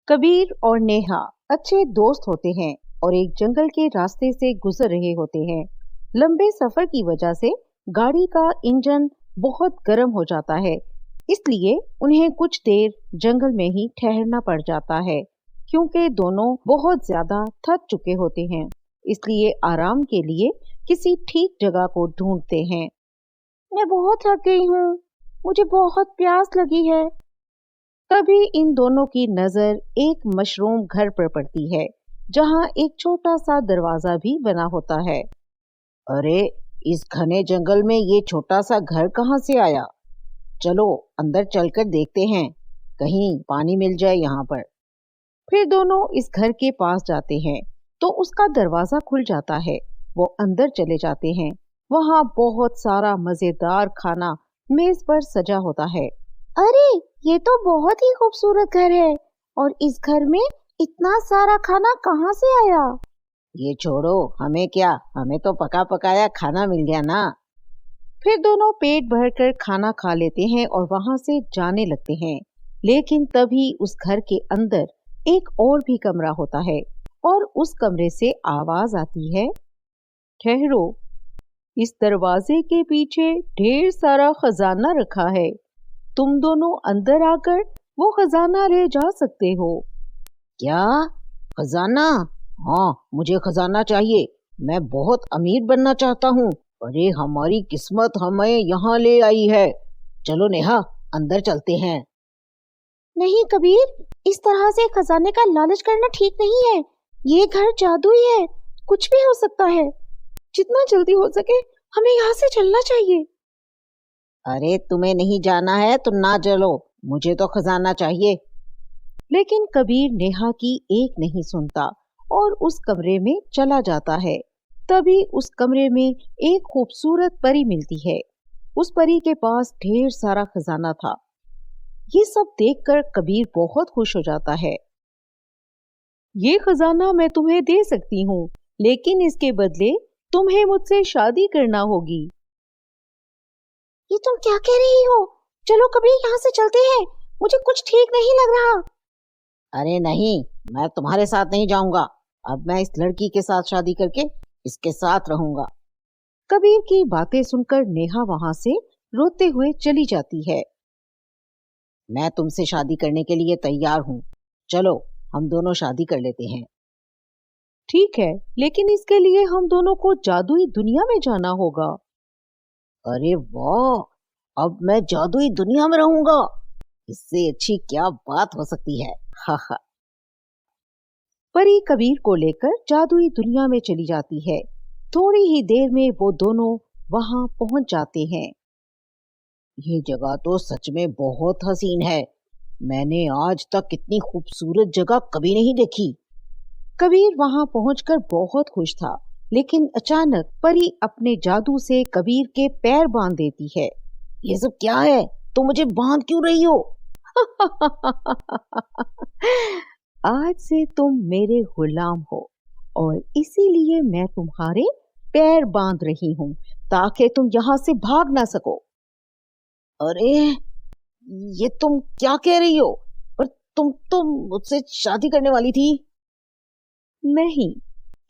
कबीर और नेहा अच्छे दोस्त होते हैं और एक जंगल के रास्ते से गुजर रहे होते हैं। लंबे सफर की वजह से गाड़ी का इंजन बहुत गर्म हो जाता है, इसलिए उन्हें कुछ देर जंगल में ही ठहरना पड़ जाता है। क्योंकि दोनों बहुत ज्यादा थक चुके होते हैं, इसलिए आराम के लिए किसी ठीक जगह को ढूंढते हैं। मैं बहुत थक गई हूँ, मुझे बहुत प्यास लगी है। तभी इन दोनों की नजर एक मशरूम घर पर पड़ती है, जहां एक छोटा सा दरवाजा भी बना होता है। अरे, इस घने जंगल में ये छोटा सा घर कहाँ से आया? चलो अंदर चलकर देखते हैं, कहीं पानी मिल जाए यहाँ पर। फिर दोनों इस घर के पास जाते हैं तो उसका दरवाजा खुल जाता है। वो अंदर चले जाते हैं। वहां बहुत सारा मजेदार खाना मेज पर सजा होता है। अरे, ये तो बहुत ही खूबसूरत घर है। और इस घर में इतना सारा खाना कहाँ से आया? ये छोड़ो, हमें क्या, हमें तो पका पकाया खाना मिल गया ना। फिर दोनों पेट भरकर खाना खा लेते हैं और वहां से जाने लगते हैं। लेकिन तभी उस घर के अंदर एक और भी कमरा होता है और उस कमरे से आवाज आती है, ठहरो, इस दरवाजे के पीछे ढेर सारा खजाना रखा है। तुम दोनों अंदर आकर वो खजाना ले जा सकते हो। क्या? खजाना? हाँ, मुझे खजाना चाहिए। मैं बहुत अमीर बनना चाहता हूँ। अरे, हमारी किस्मत हमें यहाँ ले आई है। चलो नेहा, अंदर चलते हैं। नहीं कबीर, इस तरह से खजाने का लालच करना ठीक नहीं है। ये घर जादुई है, कुछ भी हो सकता है। जितना जल्दी हो सके हमें यहाँ से चलना चाहिए। अरे, तुम्हें नहीं जाना है तो ना चलो, मुझे तो खजाना चाहिए। लेकिन कबीर नेहा की एक नहीं सुनता और उस कमरे में चला जाता है। तभी उस कमरे में एक खूबसूरत परी मिलती है। उस परी के पास ढेर सारा खजाना था। ये सब देखकर कबीर बहुत खुश हो जाता है। ये खजाना मैं तुम्हें दे सकती हूँ, लेकिन इसके बदले तुम्हें मुझसे शादी करना होगी। ये तुम क्या कह रही हो? चलो कबीर, यहाँ से चलते हैं। मुझे कुछ ठीक नहीं लग रहा। अरे नहीं, मैं तुम्हारे साथ नहीं जाऊंगा। अब मैं इस लड़की के साथ शादी करके इसके साथ रहूंगा। कबीर की बातें सुनकर नेहा वहां से रोते हुए चली जाती है। मैं तुमसे शादी करने के लिए तैयार हूँ। चलो, हम दोनों शादी कर लेते हैं। ठीक है, लेकिन इसके लिए हम दोनों को जादुई दुनिया में जाना होगा। अरे वाह, अब मैं जादुई दुनिया में रहूंगा। इससे अच्छी क्या बात हो सकती है। हा हा। परी कबीर को लेकर जादुई दुनिया में चली जाती है। थोड़ी ही देर में वो दोनों वहां पहुंच जाते हैं। ये जगह तो सच में बहुत हसीन है। मैंने आज तक इतनी खूबसूरत जगह कभी नहीं देखी। कबीर वहां पहुंचकर बहुत खुश था, लेकिन अचानक परी अपने जादू से कबीर के पैर बांध देती है। ये सब क्या है? तुम मुझे बांध क्यों रही हो? आज से तुम मेरे गुलाम हो और इसीलिए मैं तुम्हारे पैर बांध रही हूँ, ताकि तुम यहाँ से भाग ना सको। अरे, ये तुम क्या कह रही हो? पर तुम तो मुझसे शादी करने वाली थी। नहीं,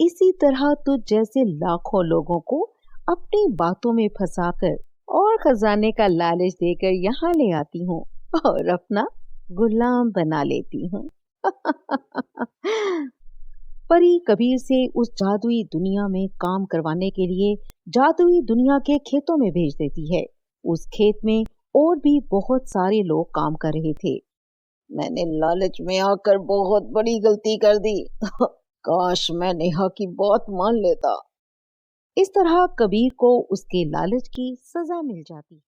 इसी तरह तुझ जैसे लाखों लोगों को अपनी बातों में फंसाकर और खजाने का लालच देकर यहाँ ले आती हूँ और अपना गुलाम बना लेती हूँ। परी कबीर से उस जादुई दुनिया में काम करवाने के लिए जादुई दुनिया के खेतों में भेज देती है। उस खेत में और भी बहुत सारे लोग काम कर रहे थे। मैंने लालच में आकर बहुत बड़ी गलती कर दी। काश मैं नेहा की बात मान लेता। इस तरह कबीर को उसके लालच की सजा मिल जाती।